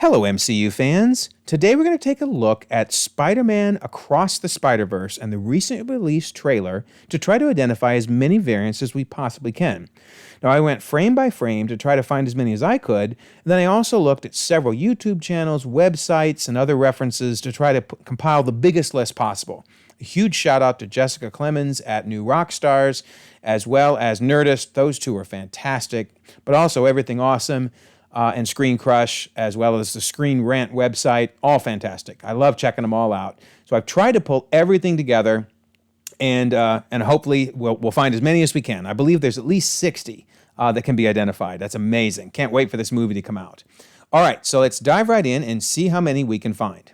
Hello, MCU fans. Today we're going to take a look at Spider-Man Across the Spider-Verse and the recently released trailer to try to identify as many variants as we possibly can. Now, I went frame by frame to try to find as many as I could, and then I also looked at several YouTube channels, websites, and other references to try to compile the biggest list possible. A huge shout out to Jessica Clemens at New Rockstars, as well as Nerdist. Those two are fantastic, but also Everything Awesome, and Screen Crush, as well as the Screen Rant website, all fantastic. I love checking them all out. So I've tried to pull everything together, and hopefully we'll find as many as we can. I believe there's at least 60 that can be identified. That's amazing. Can't wait for this movie to come out. All right, so let's dive right in and see how many we can find.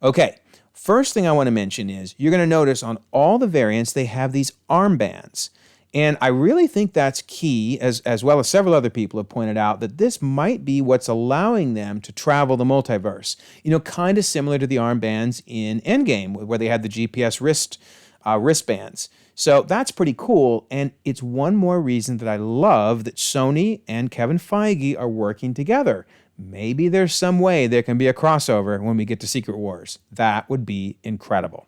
Okay, first thing I want to mention is you're going to notice on all the variants they have these armbands. And I really think that's key, as well as several other people have pointed out, that this might be what's allowing them to travel the multiverse. You know, kind of similar to the armbands in Endgame, where they had the GPS wristbands. So that's pretty cool, and it's one more reason that I love that Sony and Kevin Feige are working together. Maybe there's some way there can be a crossover when we get to Secret Wars. That would be incredible.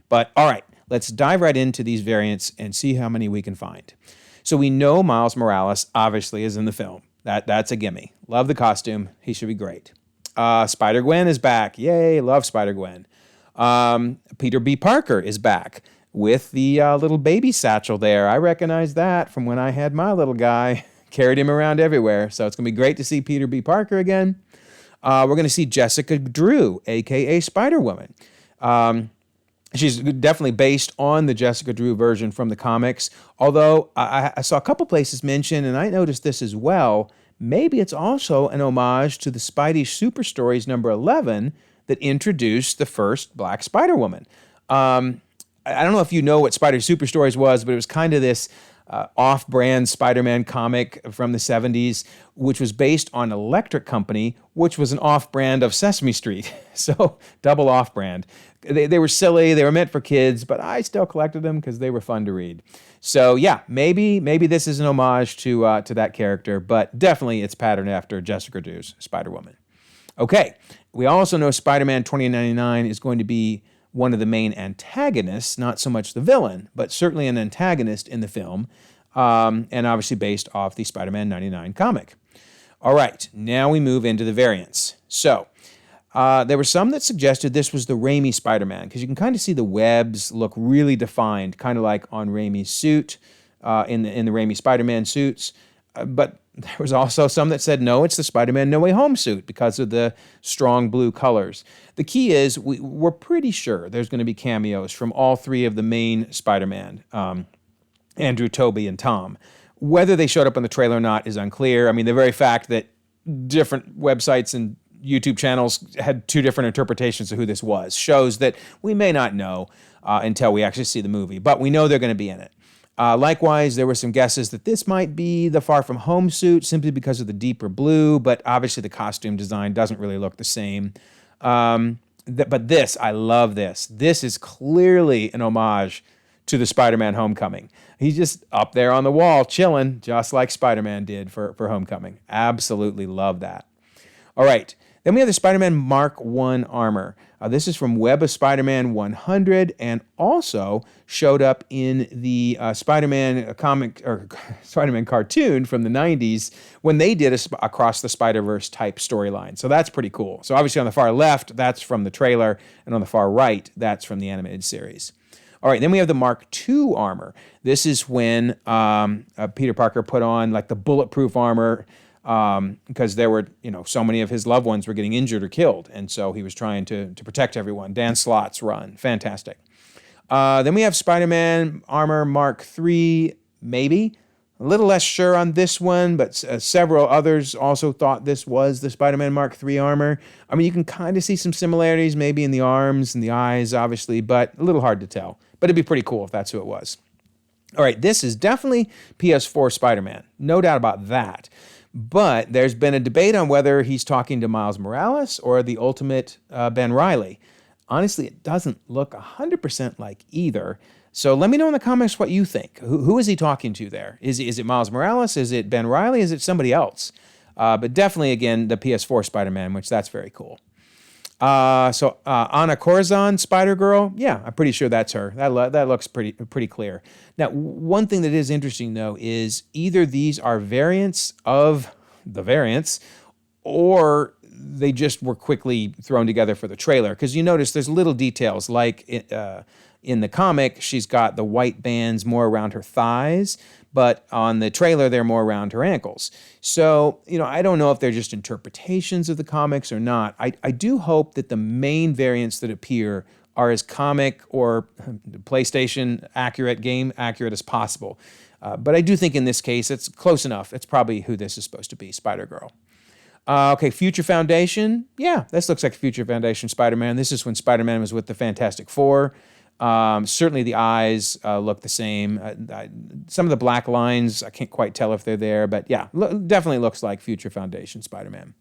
But all right. Let's dive right into these variants and see how many we can find. So we know Miles Morales obviously is in the film. That's a gimme. Love the costume. He should be great. Spider-Gwen is back. Yay, love Spider-Gwen. Peter B. Parker is back with the little baby satchel there. I recognize that from when I had my little guy. Carried him around everywhere. So it's going to be great to see Peter B. Parker again. We're going to see Jessica Drew, a.k.a. Spider-Woman. She's definitely based on the Jessica Drew version from the comics, although I saw a couple places mentioned, and I noticed this as well, maybe it's also an homage to the Spidey Super Stories number 11 that introduced the first Black Spider-Woman. I don't know if you know what Spidey Super Stories was, but it was kind of this off-brand Spider-Man comic from the 70s, which was based on Electric Company, which was an off-brand of Sesame Street. So double off-brand. They were silly, they were meant for kids, but I still collected them because they were fun to read. So yeah, maybe this is an homage to that character, but definitely it's patterned after Jessica Drew's Spider-Woman. Okay, we also know Spider-Man 2099 is going to be one of the main antagonists, not so much the villain, but certainly an antagonist in the film, and obviously based off the Spider-Man 99 comic. All right, now we move into the variants. So, there were some that suggested this was the Raimi Spider-Man, because you can kind of see the webs look really defined, kind of like on Raimi's suit, in the Raimi Spider-Man suits, but there was also some that said, no, it's the Spider-Man No Way Home suit because of the strong blue colors. The key is we're pretty sure there's going to be cameos from all three of the main Spider-Man, Andrew, Tobey, and Tom. Whether they showed up in the trailer or not is unclear. I mean, the very fact that different websites and YouTube channels had two different interpretations of who this was shows that we may not know until we actually see the movie, but we know they're going to be in it. Likewise, there were some guesses that this might be the Far From Home suit simply because of the deeper blue, but obviously the costume design doesn't really look the same. But this, I love this. This is clearly an homage to the Spider-Man Homecoming. He's just up there on the wall chilling, just like Spider-Man did for Homecoming. Absolutely love that. All right. Then we have the Spider-Man Mark I armor. This is from Web of Spider-Man 100 and also showed up in the Spider-Man comic or Spider-Man cartoon from the 90s when they did a Across the Spider-Verse type storyline. So that's pretty cool. So obviously on the far left, that's from the trailer, and on the far right, that's from the animated series. All right, then we have the Mark II armor. This is when Peter Parker put on like the bulletproof armor, because there were, so many of his loved ones were getting injured or killed, and so he was trying to protect everyone. Dan Slott's run, fantastic. Then we have Spider-Man armor Mark III, maybe. A little less sure on this one, but several others also thought this was the Spider-Man Mark III armor. I mean, you can kind of see some similarities, maybe in the arms and the eyes, obviously, but a little hard to tell. But it'd be pretty cool if that's who it was. All right, this is definitely PS4 Spider-Man. No doubt about that. But there's been a debate on whether he's talking to Miles Morales or the ultimate Ben Reilly. Honestly, it doesn't look 100% like either. So let me know in the comments what you think. Who is he talking to there? Is it Miles Morales? Is it Ben Reilly? Is it somebody else? But definitely, again, the PS4 Spider-Man, which that's very cool. Anna Corazon, Spider-Girl, yeah, I'm pretty sure that's her. That looks pretty clear. Now, one thing that is interesting, though, is either these are variants of the variants, or they just were quickly thrown together for the trailer. Because you notice there's little details, like in the comic, she's got the white bands more around her thighs, but on the trailer, they're more around her ankles. So, I don't know if they're just interpretations of the comics or not. I do hope that the main variants that appear are as comic or PlayStation accurate, game accurate as possible. But I do think in this case, it's close enough. It's probably who this is supposed to be, Spider-Girl. Okay, Future Foundation. Yeah, this looks like Future Foundation Spider-Man. This is when Spider-Man was with the Fantastic Four. Certainly the eyes look the same. Some of the black lines, I can't quite tell if they're there, but yeah, definitely looks like Future Foundation Spider-Man.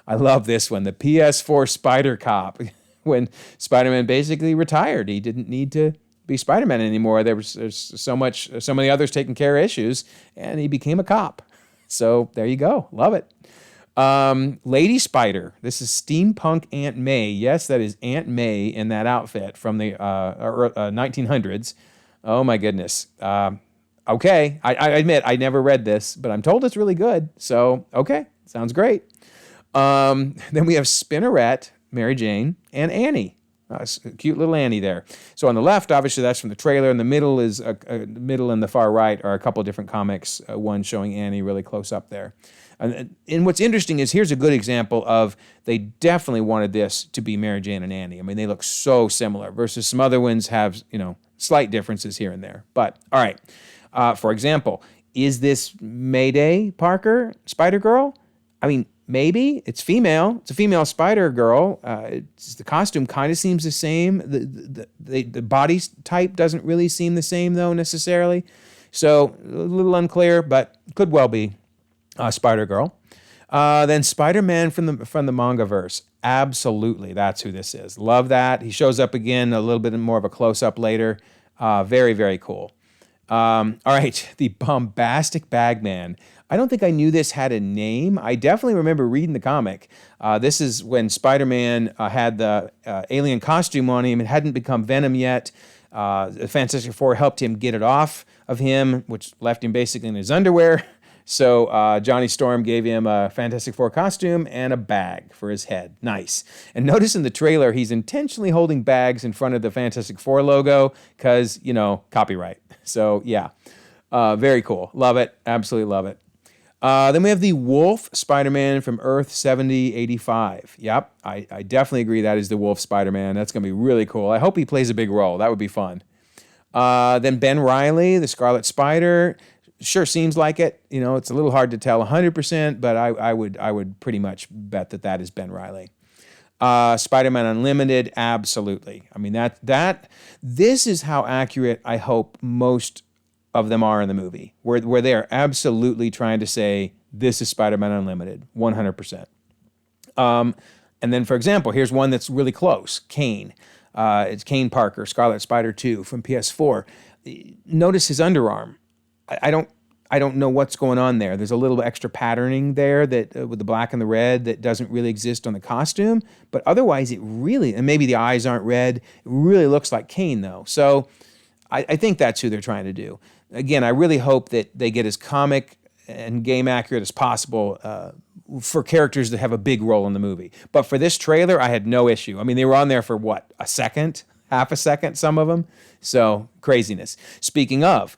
I love this one, the PS4 Spider-Cop, when Spider-Man basically retired. He didn't need to be Spider-Man anymore. There's so many others taking care of issues, and he became a cop. So there you go. Love it. Lady Spider. This is steampunk Aunt May. Yes, that is Aunt May in that outfit from the 1900s. Oh my goodness. Okay, I admit I never read this, but I'm told it's really good. So okay, sounds great. Then we have Spinneret, Mary Jane, and Annie. Cute little Annie there. So on the left, obviously that's from the trailer. In the middle is middle and the far right are a couple of different comics. One showing Annie really close up there. And what's interesting is here's a good example of they definitely wanted this to be Mary Jane and Annie. I mean, they look so similar versus some other ones have, slight differences here and there. But all right, for example, is this Mayday Parker Spider-Girl? I mean, maybe. It's female. It's a female Spider-Girl. The costume kind of seems the same. The body type doesn't really seem the same, though, necessarily. So a little unclear, but could well be Spider-Girl. Then Spider-Man from the Mangaverse. Absolutely, that's who this is. Love that. He shows up again, a little bit more of a close-up later. Very, very cool. All right, the Bombastic Bag-Man. I don't think I knew this had a name. I definitely remember reading the comic. This is when Spider-Man had the alien costume on him. It hadn't become Venom yet. The Fantastic Four helped him get it off of him, which left him basically in his underwear. So Johnny Storm gave him a Fantastic Four costume and a bag for his head. Nice. And notice in the trailer, he's intentionally holding bags in front of the Fantastic Four logo because, copyright. So, yeah, very cool. Love it. Absolutely love it. Then we have the Wolf Spider-Man from Earth 7085. Yep, I definitely agree that is the Wolf Spider-Man. That's going to be really cool. I hope he plays a big role. That would be fun. Then Ben Reilly, the Scarlet Spider. Sure seems like it. It's a little hard to tell 100%, but I would pretty much bet that is Ben Reilly. Spider-Man Unlimited, absolutely. I mean, this is how accurate I hope most of them are in the movie, where they are absolutely trying to say, this is Spider-Man Unlimited, 100%. And then, for example, here's one that's really close, Kaine. It's Kaine Parker, Scarlet Spider 2 from PS4. Notice his underarm. I don't know what's going on there. There's a little extra patterning there that with the black and the red that doesn't really exist on the costume, but otherwise it really, and maybe the eyes aren't red, it really looks like Kaine though. So I think that's who they're trying to do. Again, I really hope that they get as comic and game accurate as possible for characters that have a big role in the movie. But for this trailer, I had no issue. I mean, they were on there for what, a second, half a second, some of them. So craziness. Speaking of,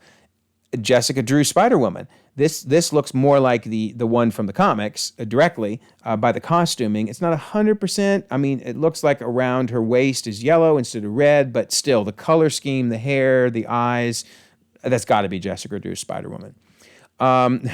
Jessica Drew Spider-Woman. This looks more like the one from the comics directly by the costuming. It's not 100%. I mean, it looks like around her waist is yellow instead of red, but still the color scheme, the hair, the eyes, that's got to be Jessica Drew Spider-Woman.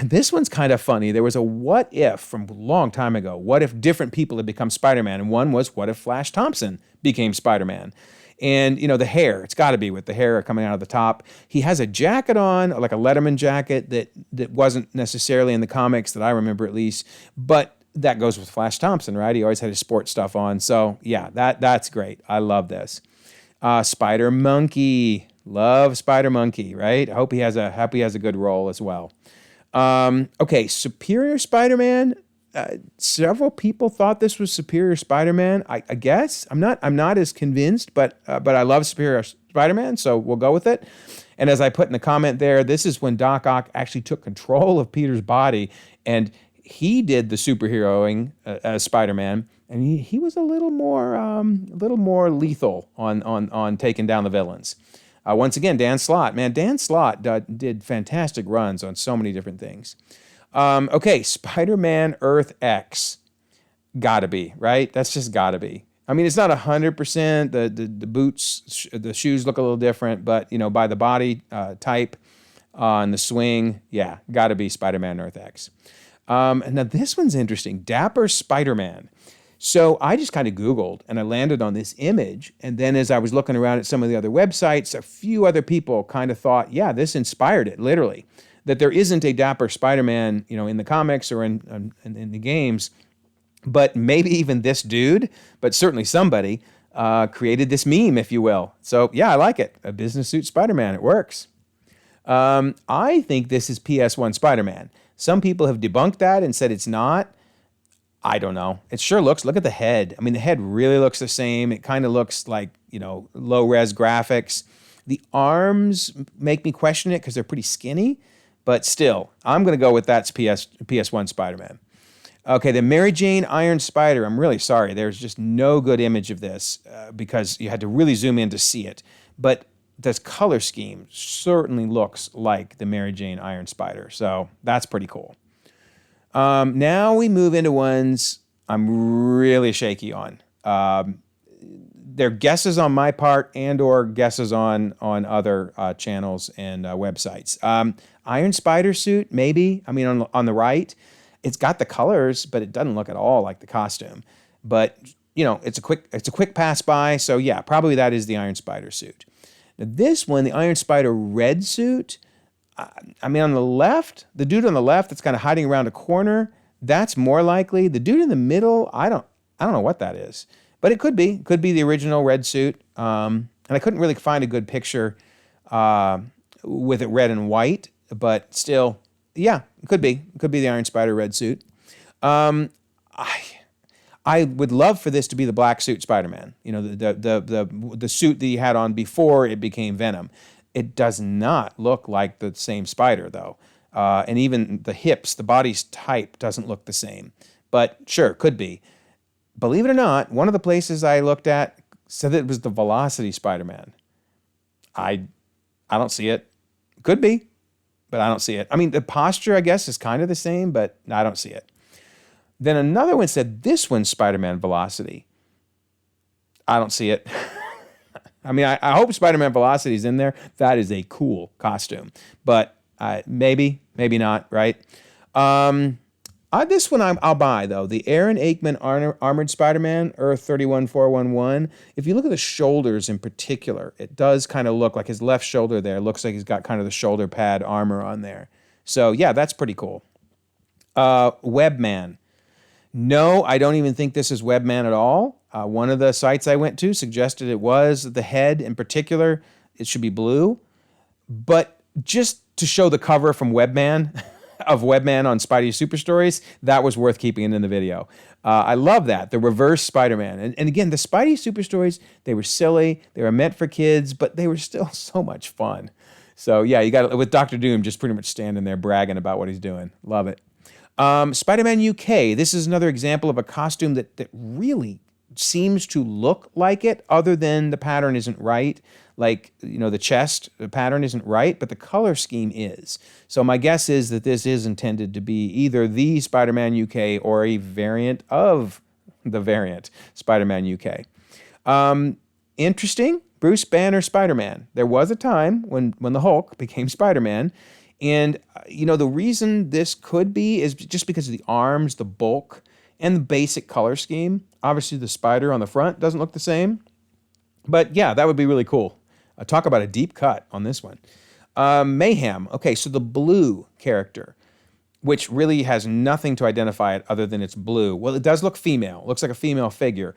This one's kind of funny. There was a what if from a long time ago. What if different people had become Spider-Man? And one was what if Flash Thompson became Spider-Man? And, the hair, it's got to be with the hair coming out of the top. He has a jacket on, like a Letterman jacket that wasn't necessarily in the comics that I remember at least, but that goes with Flash Thompson, right? He always had his sports stuff on. So, yeah, that's great. I love this. Spider Monkey. Love Spider Monkey, right? I hope he has a good role as well. Okay, Superior Spider-Man. Several people thought this was Superior Spider-Man. I guess I'm not as convinced, but I love Superior Spider-Man, so we'll go with it. And as I put in the comment there, this is when Doc Ock actually took control of Peter's body, and he did the superheroing as Spider-Man, and he was a little more lethal on taking down the villains. Once again, Dan Slott, man, Dan Slott did fantastic runs on so many different things. Okay, Spider-Man Earth X, gotta be, right? That's just gotta be. I mean, it's not 100%. The boots, the shoes look a little different, but by the body type and the swing, yeah, gotta be Spider-Man Earth X. And now this one's interesting, Dapper Spider-Man. So I just kind of Googled and I landed on this image. And then as I was looking around at some of the other websites, a few other people kind of thought, yeah, this inspired it, literally. That there isn't a Dapper Spider-Man, in the comics or in the games, but maybe even this dude, but certainly somebody created this meme, if you will. So yeah, I like it. A business suit Spider-Man, it works. I think this is PS1 Spider-Man. Some people have debunked that and said it's not. I don't know. It sure looks. Look at the head. I mean, the head really looks the same. It kind of looks like, low-res graphics. The arms make me question it because they're pretty skinny. But still, I'm going to go with that's PS1 Spider-Man. Okay, the Mary Jane Iron Spider. I'm really sorry. There's just no good image of this because you had to really zoom in to see it. But this color scheme certainly looks like the Mary Jane Iron Spider. So that's pretty cool. Now we move into ones I'm really shaky on. They're guesses on my part and or guesses on other channels and websites. Iron Spider suit, maybe. I mean, on the right, it's got the colors, but it doesn't look at all like the costume. But it's a quick pass by. So yeah, probably that is the Iron Spider suit. Now this one, the Iron Spider red suit. I mean, on the left, the dude on the left that's kind of hiding around a corner, that's more likely. The dude in the middle, I don't know what that is, but it could be the original red suit. And I couldn't really find a good picture with it red and white, but still, yeah, it could be the Iron Spider red suit. I would love for this to be the black suit Spider-Man. The suit that he had on before it became Venom. It does not look like the same spider, though. And even the hips, the body's type doesn't look the same. But sure, could be. Believe it or not, one of the places I looked at said that it was the Velocity Spider-Man. I don't see it. Could be, but I don't see it. I mean, the posture, I guess, is kind of the same, but I don't see it. Then another one said this one's Spider-Man Velocity. I don't see it. I mean, I hope Spider-Man Velocity is in there. That is a cool costume. But maybe not, right? This one I'll buy, though. The Aaron Aikman Armored Spider-Man, Earth 31411. If you look at the shoulders in particular, it does kind of look like his left shoulder there. Looks like he's got kind of the shoulder pad armor on there. So, yeah, that's pretty cool. Webman. No, I don't even think this is Webman at all. One of the sites I went to suggested it was the head in particular. It should be blue. But just to show the cover from Webman, of Webman on Spidey Super Stories, that was worth keeping it in the video. I love that, the reverse Spider-Man. And again, the Spidey Super Stories, they were silly. They were meant for kids, but they were still so much fun. So yeah, you got it with Dr. Doom just pretty much standing there bragging about what he's doing. Love it. Spider-Man UK. This is another example of a costume that really seems to look like it, other than the pattern isn't right. Like, the chest pattern isn't right, but the color scheme is. So my guess is that this is intended to be either the Spider-Man UK or a variant of the variant Spider-Man UK. Interesting. Bruce Banner Spider-Man. There was a time when the Hulk became Spider-Man. And, the reason this could be is just because of the arms, the bulk, and the basic color scheme. Obviously, the spider on the front doesn't look the same. But yeah, that would be really cool. Talk about a deep cut on this one. Mayhem. Okay, so the blue character, which really has nothing to identify it other than it's blue. Well, it does look female. It looks like a female figure.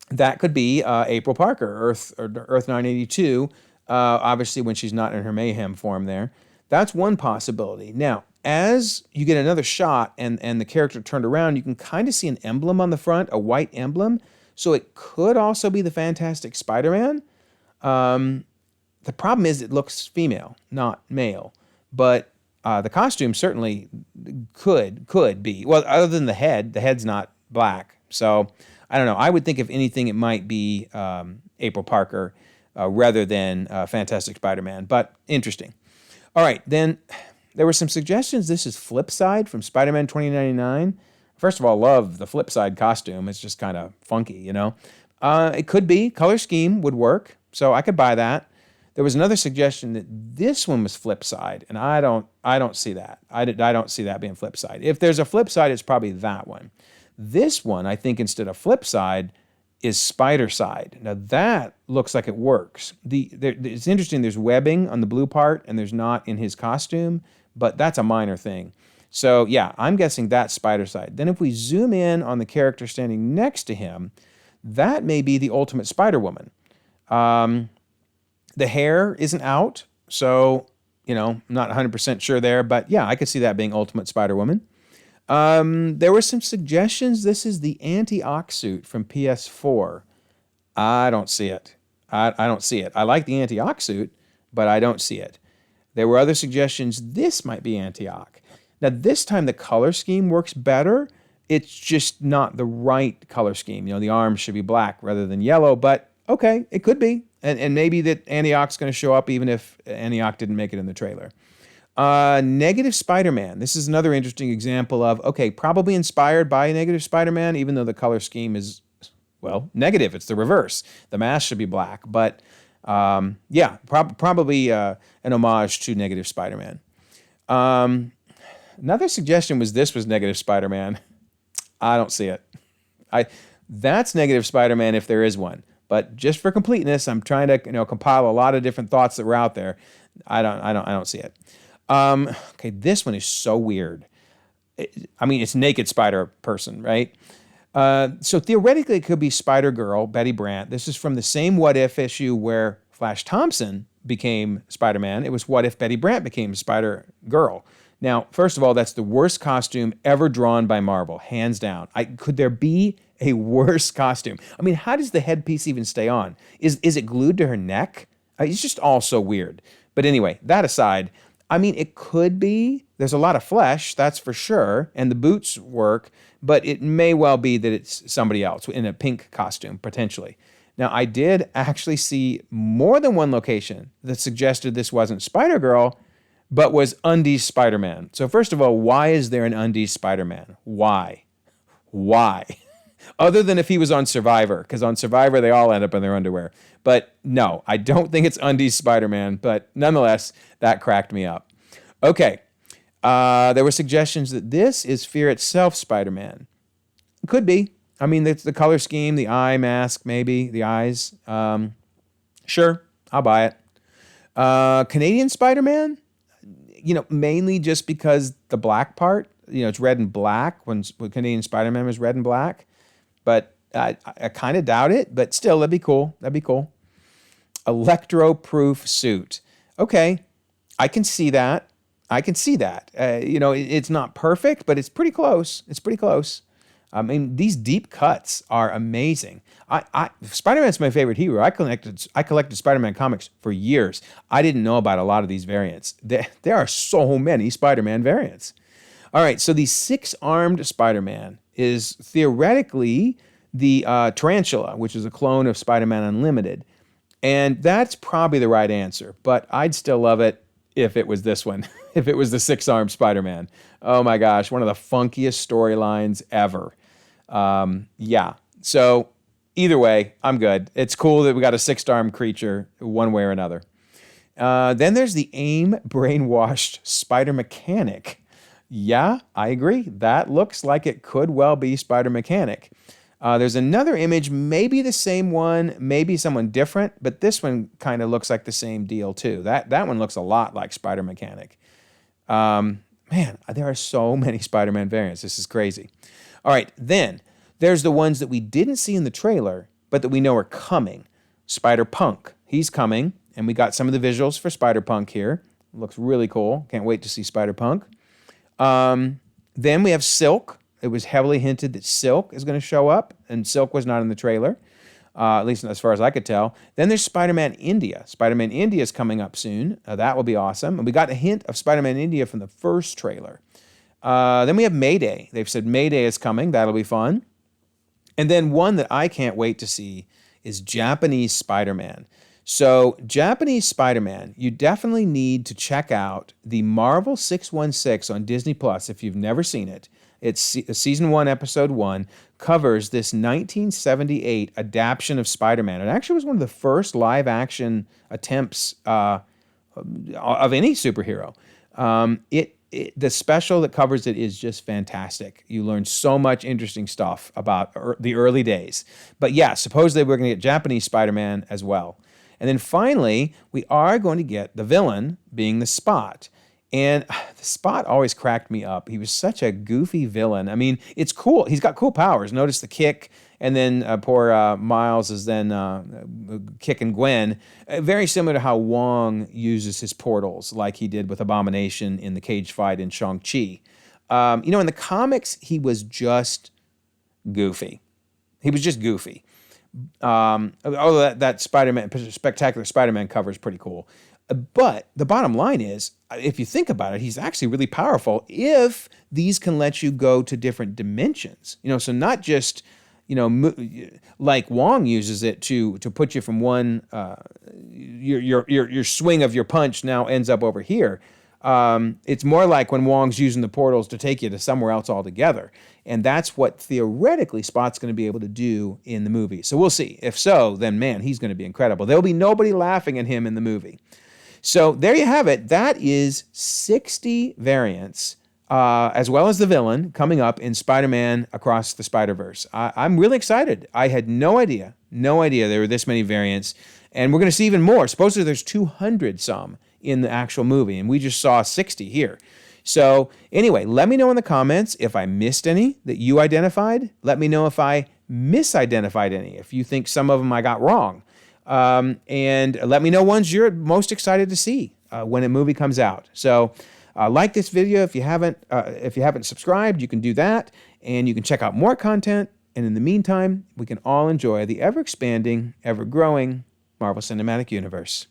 That could be April Parker, Earth 982, obviously when she's not in her Mayhem form there. That's one possibility. Now, as you get another shot and the character turned around, you can kind of see an emblem on the front, a white emblem. So it could also be the Fantastic Spider-Man. The problem is it looks female, not male. But the costume certainly could be. Well, other than the head's not black. So I don't know. I would think if anything, it might be April Parker rather than Fantastic Spider-Man. But interesting. All right, then there were some suggestions. This is Flipside from Spider-Man 2099. First of all, love the Flipside costume. It's just kind of funky, you know. It could be. Color scheme would work, so I could buy that. There was another suggestion that this one was Flipside, and I don't see that. I don't see that being Flipside. If there's a Flipside, it's probably that one. This one, I think, instead of Flipside, is Spidercide. Now that looks like it works. It's interesting. There's webbing on the blue part, and there's not in his costume, but that's a minor thing. So yeah, I'm guessing that's Spidercide. Then if we zoom in on the character standing next to him, that may be the Ultimate Spider-Woman. The hair isn't out, so, you know, I'm not 100% sure there, but yeah, I could see that being Ultimate Spider-Woman. There were some suggestions. This is the Anti-Ock Suit from PS4. I don't see it. I don't see it. I like the Anti-Ock Suit, but I don't see it. There were other suggestions. This might be Anti-Ock. Now, this time the color scheme works better. It's just not the right color scheme. You know, the arms should be black rather than yellow, but okay, it could be. And maybe that Anti-Ock's going to show up even if Anti-Ock didn't make it in the trailer. Negative Spider-Man. This is another interesting example of, okay, probably inspired by Negative Spider-Man, even though the color scheme is, well, negative. It's the reverse. The mask should be black. But, yeah, probably an homage to Negative Spider-Man. Another suggestion was this was Negative Spider-Man. I don't see it. That's Negative Spider-Man if there is one. But just for completeness, I'm trying to compile a lot of different thoughts that were out there. I don't see it. Okay, this one is so weird. It's Naked Spider person, right? So theoretically, it could be Spider-Girl, Betty Brant. This is from the same What If issue where Flash Thompson became Spider-Man. It was What If Betty Brant became Spider-Girl. Now, first of all, that's the worst costume ever drawn by Marvel, hands down. Could there be a worse costume? How does the headpiece even stay on? Is it glued to her neck? It's just all so weird. But anyway, that aside, it could be. There's a lot of flesh, that's for sure, and the boots work, but it may well be that it's somebody else in a pink costume, potentially. Now, I did actually see more than one location that suggested this wasn't Spider-Girl, but was Undies Spider-Man. So first of all, why is there an Undies Spider-Man? Why? Other than if he was on Survivor, because on Survivor, they all end up in their underwear. But no, I don't think it's Undies Spider-Man, but nonetheless, that cracked me up. Okay, there were suggestions that this is Fear Itself Spider-Man. Could be. It's the color scheme, the eye mask, maybe, the eyes. Sure, I'll buy it. Canadian Spider-Man? Mainly just because the black part, it's red and black when Canadian Spider-Man was red and black. But I kind of doubt it, but still, that'd be cool. Electro-proof suit. Okay, I can see that. It's not perfect, but it's pretty close. These deep cuts are amazing. Spider-Man's my favorite hero. I collected Spider-Man comics for years. I didn't know about a lot of these variants. There are so many Spider-Man variants. All right, so the six-armed Spider-Man is theoretically the Tarantula, which is a clone of Spider-Man Unlimited. And that's probably the right answer, but I'd still love it if it was this one, if it was the six-armed Spider-Man. Oh my gosh, one of the funkiest storylines ever. Yeah, so either way, I'm good. It's cool that we got a six-armed creature one way or another. Then there's the AIM brainwashed Spider Mechanic. Yeah, I agree. That looks like it could well be Spider Mechanic. There's another image, maybe the same one, maybe someone different, but this one kind of looks like the same deal too. That one looks a lot like Spider Mechanic. Man, there are so many Spider-Man variants. This is crazy. All right, then there's the ones that we didn't see in the trailer, but that we know are coming. Spider-Punk, he's coming, and we got some of the visuals for Spider-Punk here. Looks really cool. Can't wait to see Spider-Punk. Then we have Silk. It was heavily hinted that Silk is going to show up, and Silk was not in the trailer, at least as far as I could tell. Then there's Spider-Man India. Spider-Man India is coming up soon. That will be awesome. And we got a hint of Spider-Man India from the first trailer. Then we have Mayday. They've said Mayday is coming. That'll be fun. And then one that I can't wait to see is Japanese Spider-Man. So Japanese Spider-Man, you definitely need to check out the Marvel 616 on Disney Plus if you've never seen it. It's season 1, episode 1, covers this 1978 adaptation of Spider-Man. It actually was one of the first live-action attempts of any superhero. The special that covers it is just fantastic. You learn so much interesting stuff about the early days. But yeah, supposedly we're going to get Japanese Spider-Man as well. And then finally, we are going to get the villain being the Spot. And the Spot always cracked me up. He was such a goofy villain. I mean, it's cool. He's got cool powers. Notice the kick, and then poor Miles is then kicking Gwen. Very similar to how Wong uses his portals, like he did with Abomination in the cage fight in Shang-Chi. In the comics, he was just goofy. He was just goofy. Although that Spider-Man, Spectacular Spider-Man cover is pretty cool. But the bottom line is, if you think about it, he's actually really powerful if these can let you go to different dimensions. So not just, like Wong uses it to put you from one, your swing of your punch now ends up over here. It's more like when Wong's using the portals to take you to somewhere else altogether. And that's what theoretically Spot's going to be able to do in the movie. So we'll see. If so, then man, he's going to be incredible. There'll be nobody laughing at him in the movie. So there you have it. That is 60 variants, as well as the villain, coming up in Spider-Man Across the Spider-Verse. I'm really excited. I had no idea there were this many variants. And we're going to see even more. Supposedly there's 200 some in the actual movie, and we just saw 60 here. So anyway, let me know in the comments if I missed any that you identified. Let me know if I misidentified any, if you think some of them I got wrong. And let me know ones you're most excited to see when a movie comes out. So like this video. If you haven't subscribed, you can do that, and you can check out more content. And in the meantime, we can all enjoy the ever-expanding, ever-growing Marvel Cinematic Universe.